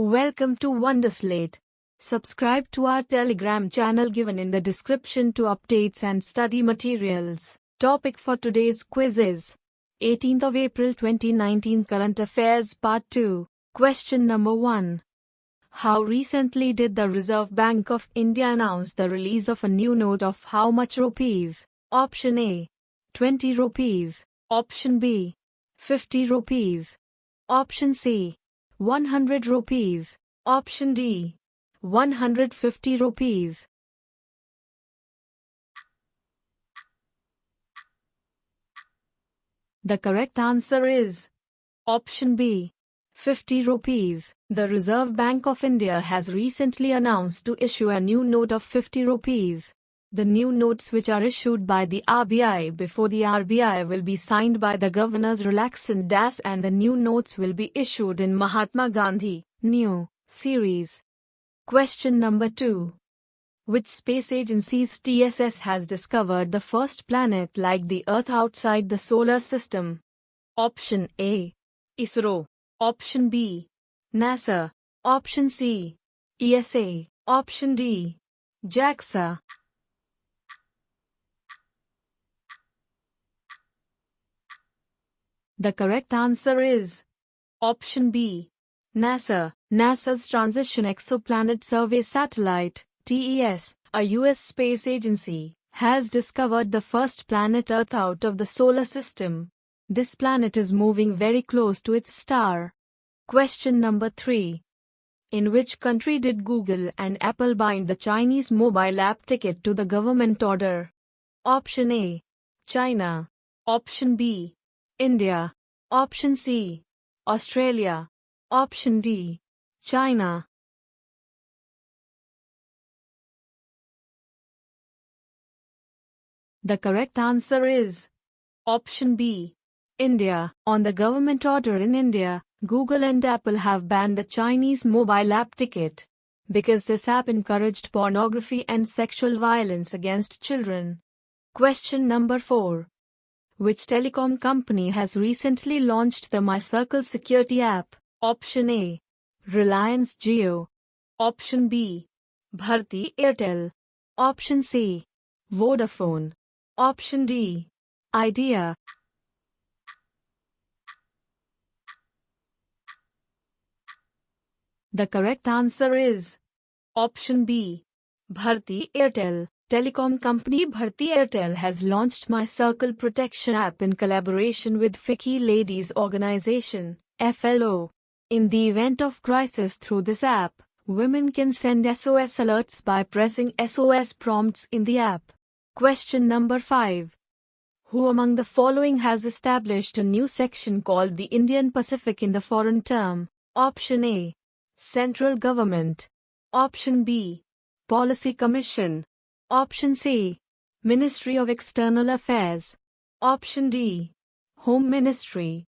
Welcome to Wonderslate. Subscribe to our Telegram channel given in the description to updates and study materials. Topic for today's quiz is 18th of April 2019 Current Affairs Part 2. Question number 1. How recently did the Reserve Bank of India announce the release of a new note of how much rupees? Option A. 20 rupees. Option B. 50 rupees. Option C. 100 rupees. Option D. 150 rupees. The correct answer is Option B. 50 rupees. The Reserve Bank of India has recently announced to issue a new note of 50 rupees. The new notes, which are issued by the RBI before the RBI, will be signed by the governors relaxant das, and the new notes will be issued in Mahatma Gandhi new series. Question number 2. Which space agency's TSS has discovered the first planet like the Earth outside the solar system? Option A. ISRO. Option B. NASA. Option C. ESA. Option D. JAXA. The correct answer is Option B. NASA. NASA's Transition Exoplanet Survey Satellite, TES, a U.S. space agency, has discovered the first planet Earth out of the solar system. This planet is moving very close to its star. Question number 3. In which country did Google and Apple bind the Chinese mobile app ticket to the government order? Option A. China. Option B. India. Option C. Australia. Option D. China. The correct answer is Option B. India. On the government order in India, Google and Apple have banned the Chinese mobile app ticket because this app encouraged pornography and sexual violence against children. Question number 4. Which telecom company has recently launched the My Circle security app? Option A. Reliance Jio. Option B. Bharti Airtel. Option C. Vodafone. Option D. Idea. The correct answer is Option B. Bharti Airtel. Telecom company Bharti Airtel has launched My Circle protection app in collaboration with FICCI Ladies Organization, FLO. In the event of crisis through this app, women can send SOS alerts by pressing SOS prompts in the app. Question number 5. Who among the following has established a new section called the Indian Pacific in the foreign term? Option A. Central Government. Option B. Policy Commission. Option C. Ministry of External Affairs. Option D. Home Ministry.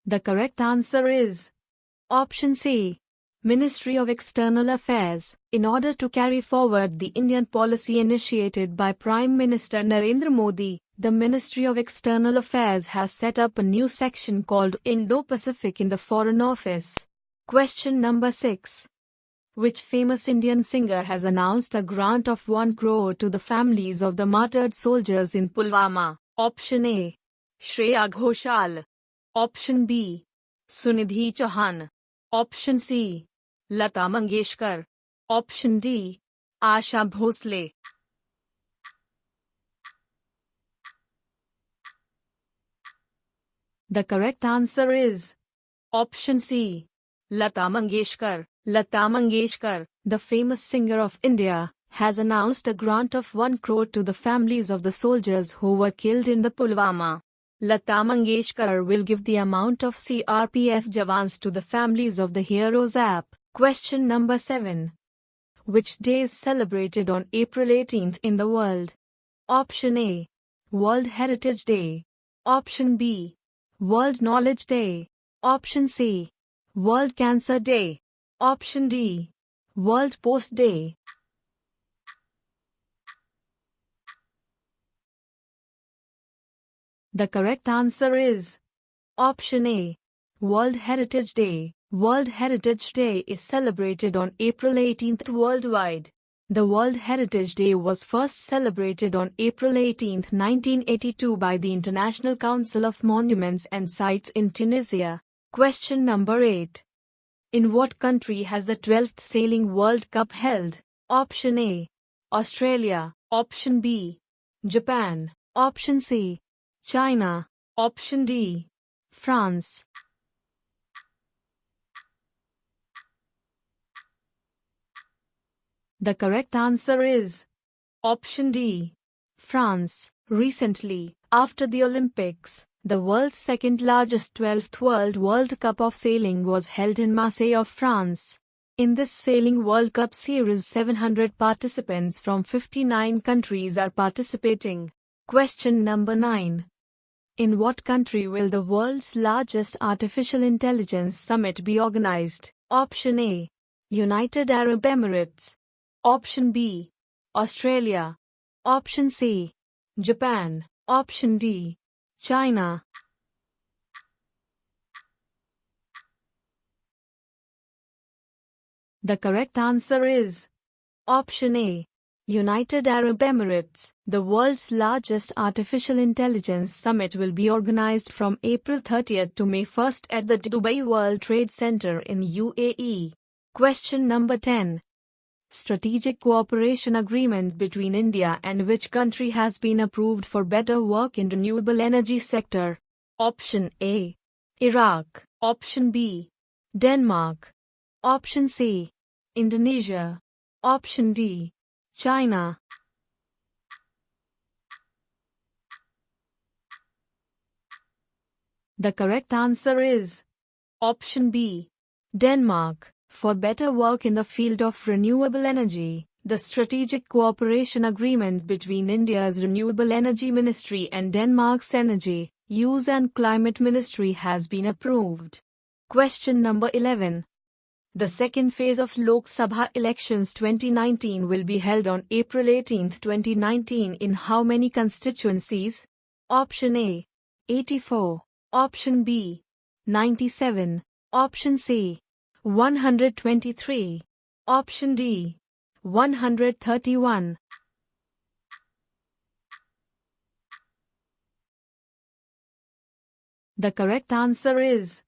The correct answer is Option C. Ministry of External Affairs. In order to carry forward the Indian policy initiated by Prime Minister Narendra Modi, the Ministry of External Affairs has set up a new section called Indo-Pacific in the Foreign Office. Question number 6. Which famous Indian singer has announced a grant of 1 crore to the families of the martyred soldiers in Pulwama? Option A. Shreya Ghoshal. Option B. Sunidhi Chauhan. Option C. Lata Mangeshkar. Option D. Asha Bhosle. The correct answer is Option C. Lata Mangeshkar. Lata Mangeshkar, the famous singer of India, has announced a grant of 1 crore to the families of the soldiers who were killed in the Pulwama. Lata Mangeshkar will give the amount of CRPF Jawans to the families of the heroes app. Question number 7. Which day is celebrated on April 18th in the world? Option A. World Heritage Day. Option B. World Knowledge Day. Option C. World Cancer Day. Option D. World Post Day. The correct answer is option A. World Heritage Day. World Heritage Day is celebrated on April 18th worldwide. The World Heritage Day was first celebrated on April 18, 1982 by the International Council of Monuments and Sites in Tunisia. Question number 8. In what country has the 12th Sailing World Cup held? Option A. Australia. Option B. Japan. Option C. China. Option D. France. The correct answer is option D. France. Recently, after the Olympics, the world's second largest 12th World Cup of Sailing was held in Marseille of France. In this Sailing World Cup series, 700 participants from 59 countries are participating. Question number 9. In what country will the world's largest artificial intelligence summit be organized? Option A. United Arab Emirates. Option B. Australia. Option C. Japan. Option D. China. The correct answer is option A. United Arab Emirates. The world's largest artificial intelligence summit will be organized from April 30th to May 1st at the Dubai World Trade Center in UAE. Question number 10. Strategic cooperation agreement between India and which country has been approved for better work in renewable energy sector? Option A. Iraq. Option B. Denmark. Option C. Indonesia. Option D. China. The correct answer is option B. Denmark. For better work in the field of renewable energy, the Strategic Cooperation Agreement between India's Renewable Energy Ministry and Denmark's Energy, Use and Climate Ministry has been approved. Question number 11. The second phase of Lok Sabha elections 2019 will be held on April 18, 2019 in how many constituencies? Option A. 84. Option B. 97. Option C. 123. Option D. 131. The correct answer is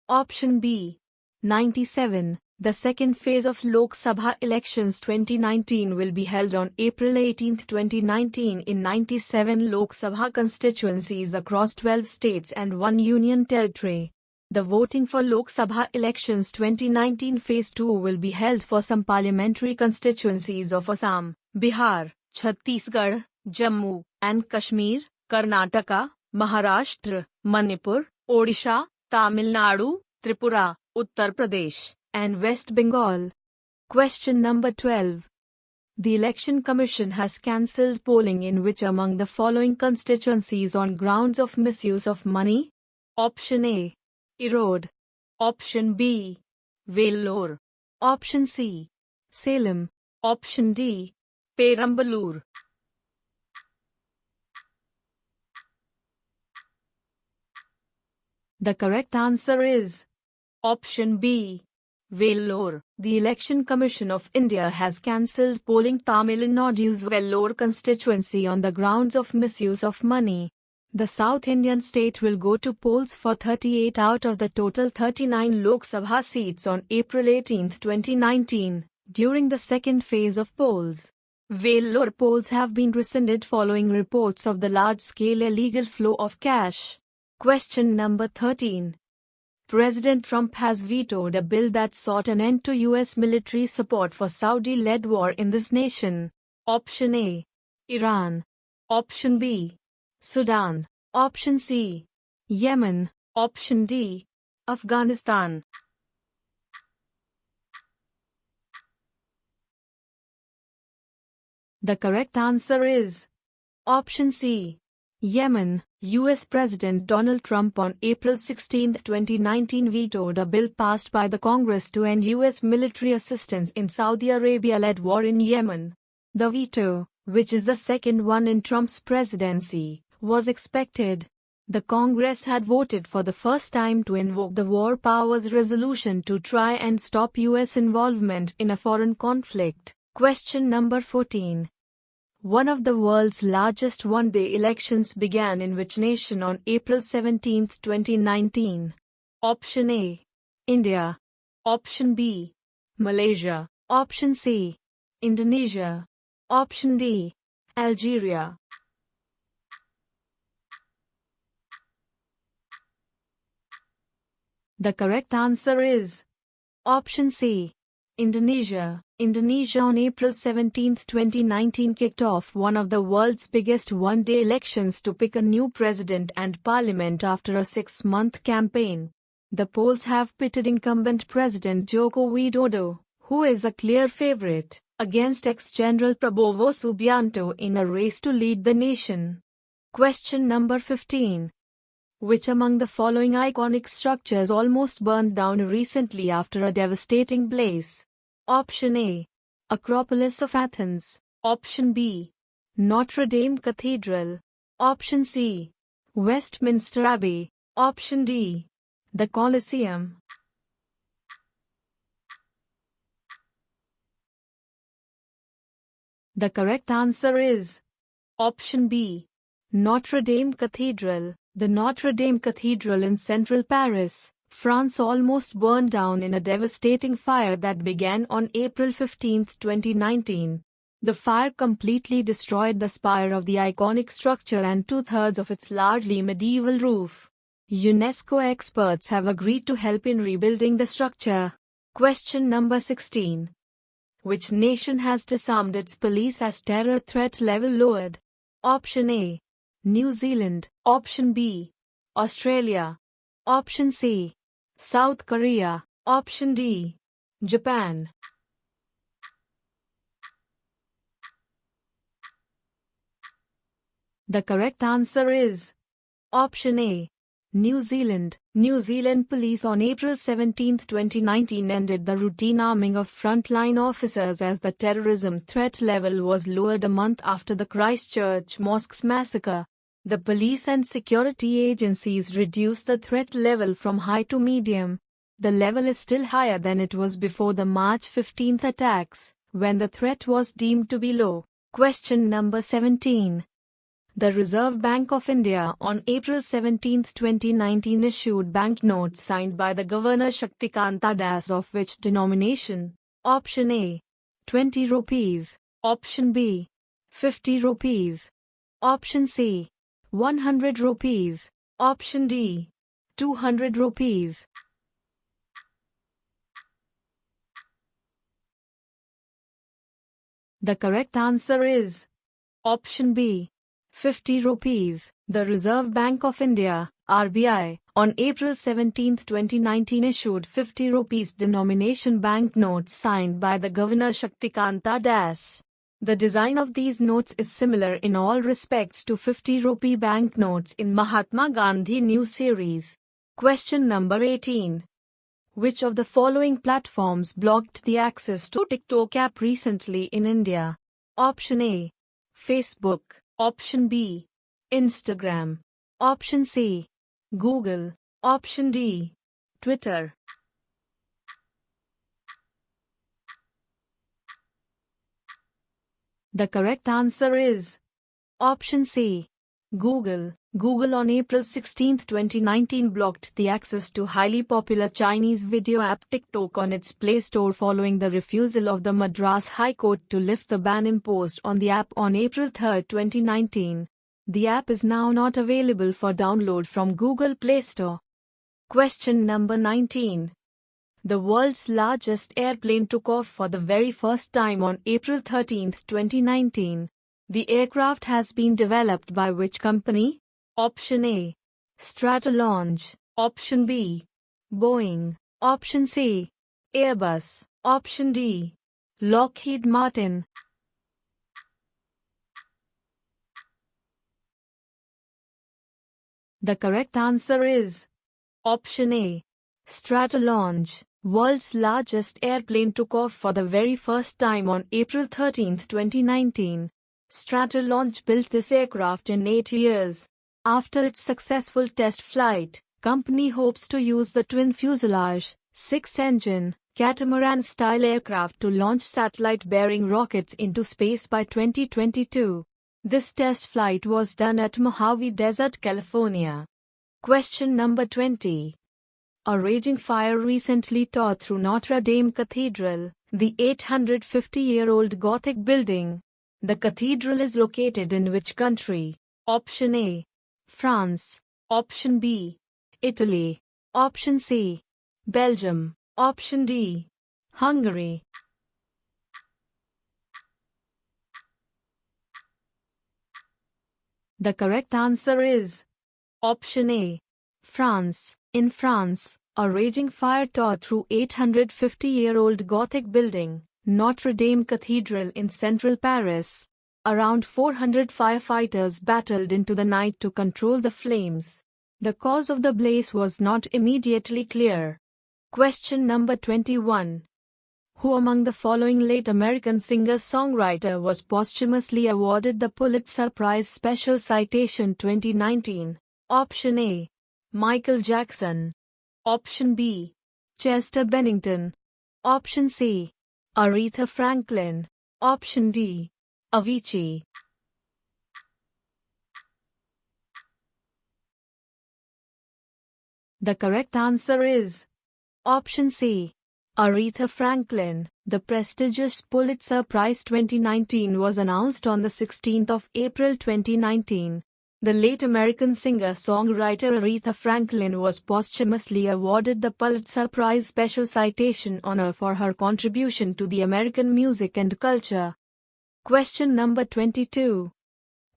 option B. 97. The second phase of Lok Sabha elections 2019 will be held on April 18, 2019 in 97 Lok Sabha constituencies across 12 states and 1 union territory. The voting for Lok Sabha elections 2019 phase 2 will be held for some parliamentary constituencies of Assam, Bihar, Chhattisgarh, Jammu and Kashmir, Karnataka, Maharashtra, Manipur, Odisha, Tamil Nadu, Tripura, Uttar Pradesh, and West Bengal. Question number 12. The Election Commission has cancelled polling in which among the following constituencies on grounds of misuse of money? Option A. Erode. Option B. Vellore. Option C. Salem. Option D. Perambalur. The correct answer is option B. Vellore. The Election Commission of India has cancelled polling Tamil Nadu's Vellore constituency on the grounds of misuse of money. The South Indian state will go to polls for 38 out of the total 39 Lok Sabha seats on April 18, 2019, during the second phase of polls. Vellore polls have been rescinded following reports of the large-scale illegal flow of cash. Question number 13. President Trump has vetoed a bill that sought an end to U.S. military support for Saudi-led war in this nation. Option A. Iran. Option B. Sudan. Option C. Yemen. Option D. Afghanistan. The correct answer is option C. Yemen. U.S. President Donald Trump on April 16, 2019 vetoed a bill passed by the Congress to end U.S. military assistance in Saudi Arabia-led war in Yemen. The veto, which is the second one in Trump's presidency, was expected. The Congress had voted for the first time to invoke the War Powers Resolution to try and stop U.S. involvement in a foreign conflict. Question number 14. One of the world's largest one-day elections began in which nation on April 17, 2019? Option A. India. Option B. Malaysia. Option C. Indonesia. Option D. Algeria. The correct answer is Option C. Indonesia. Indonesia on April 17, 2019 kicked off one of the world's biggest one-day elections to pick a new president and parliament after a 6-month campaign. The polls have pitted incumbent President Joko Widodo, who is a clear favorite, against ex-General Prabowo Subianto in a race to lead the nation. Question number 15. Which among the following iconic structures almost burned down recently after a devastating blaze? Option A. Acropolis of Athens. Option B. Notre-Dame Cathedral. Option C. Westminster Abbey. Option D. The Colosseum. The correct answer is Option B. Notre-Dame Cathedral. The Notre-Dame Cathedral in central Paris, France almost burned down in a devastating fire that began on April 15, 2019. The fire completely destroyed the spire of the iconic structure and 2/3 of its largely medieval roof. UNESCO experts have agreed to help in rebuilding the structure. Question number 16. Which nation has disarmed its police as terror threat level lowered? Option A. New Zealand. Option B. Australia. Option C. South Korea. Option D. Japan. The correct answer is Option A. New Zealand. New Zealand police on April 17, 2019 ended the routine arming of frontline officers as the terrorism threat level was lowered a month after the Christchurch mosques massacre. The police and security agencies reduced the threat level from high to medium. The level is still higher than it was before the March 15 attacks, when the threat was deemed to be low. Question number 17. The Reserve Bank of India on April 17, 2019 issued banknotes signed by the Governor Shaktikanta Das of which denomination? Option A. 20 rupees. Option B. 50 rupees. Option C. 100 rupees. Option D. 200 rupees. The correct answer is Option B. 50 rupees. The Reserve Bank of India, RBI, on April 17, 2019 issued 50 rupees denomination banknotes signed by the Governor Shaktikanta Das. The design of these notes is similar in all respects to 50 rupee banknotes in Mahatma Gandhi New Series. Question number 18. Which of the following platforms blocked the access to TikTok app recently in India? Option A. Facebook. Option B. Instagram. Option C. Google. Option D. Twitter. The correct answer is Option C. Google. Google on April 16, 2019 blocked the access to highly popular Chinese video app TikTok on its Play Store following the refusal of the Madras High Court to lift the ban imposed on the app on April 3, 2019. The app is now not available for download from Google Play Store. Question number 19. The world's largest airplane took off for the very first time on April 13, 2019. The aircraft has been developed by which company? Option A. Stratolaunch. Option B. Boeing. Option C. Airbus. Option D. Lockheed Martin. The correct answer is Option A. Stratolaunch. World's largest airplane took off for the very first time on April 13, 2019. Stratolaunch built this aircraft in 8 years. After its successful test flight, company hopes to use the twin fuselage, 6-engine, catamaran-style aircraft to launch satellite-bearing rockets into space by 2022. This test flight was done at Mojave Desert, California. Question number 20. A raging fire recently tore through Notre-Dame Cathedral, the 850-year-old Gothic building. The cathedral is located in which country? Option A. France. Option B. Italy. Option C. Belgium. Option D. Hungary. The correct answer is Option A. France. In France, a raging fire tore through 850-year-old Gothic building, Notre-Dame Cathedral in central Paris. Around 400 firefighters battled into the night to control the flames. The cause of the blaze was not immediately clear. Question number 21. Who among the following late American singer-songwriter was posthumously awarded the Pulitzer Prize Special Citation 2019? Option A. Michael Jackson. Option B. Chester Bennington. Option C. Aretha Franklin. Option D. Avicii. The correct answer is Option C. Aretha Franklin. The prestigious Pulitzer Prize 2019 was announced on the 16th of April 2019. The late American singer-songwriter Aretha Franklin was posthumously awarded the Pulitzer Prize Special Citation honor for her contribution to the American music and culture. Question number 22.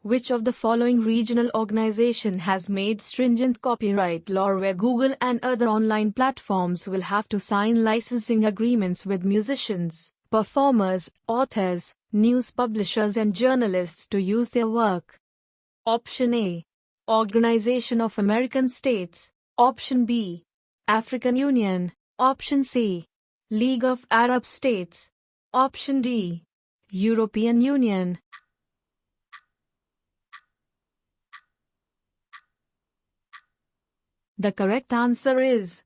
Which of the following regional organization has made stringent copyright law where Google and other online platforms will have to sign licensing agreements with musicians, performers, authors, news publishers and journalists to use their work? Option A. Organization of American States. Option B. African Union. Option C. League of Arab States. Option D. European Union. The correct answer is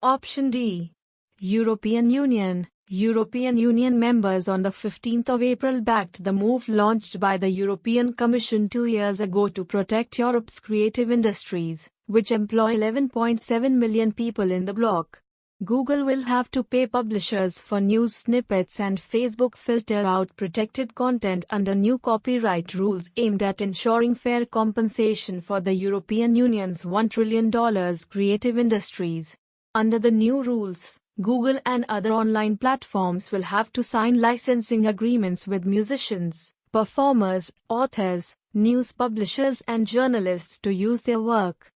Option D. European Union. European Union members on the 15th of April backed the move launched by the European Commission 2 years ago to protect Europe's creative industries, which employ 11.7 million people in the bloc. Google will have to pay publishers for news snippets and Facebook filter out protected content under new copyright rules aimed at ensuring fair compensation for the European Union's $1 trillion creative industries. Under the new rules, Google and other online platforms will have to sign licensing agreements with musicians, performers, authors, news publishers and journalists to use their work.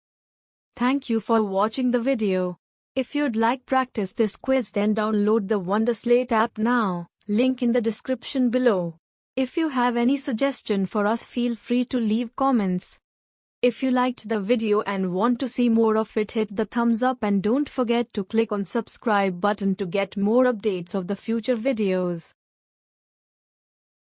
Thank you for watching the video. If you'd like practice this quiz, then download the Wonderslate app now, link in the description below. If you have any suggestion for us, feel free to leave comments. If you liked the video and want to see more of it, hit the thumbs up and don't forget to click on subscribe button to get more updates of the future videos.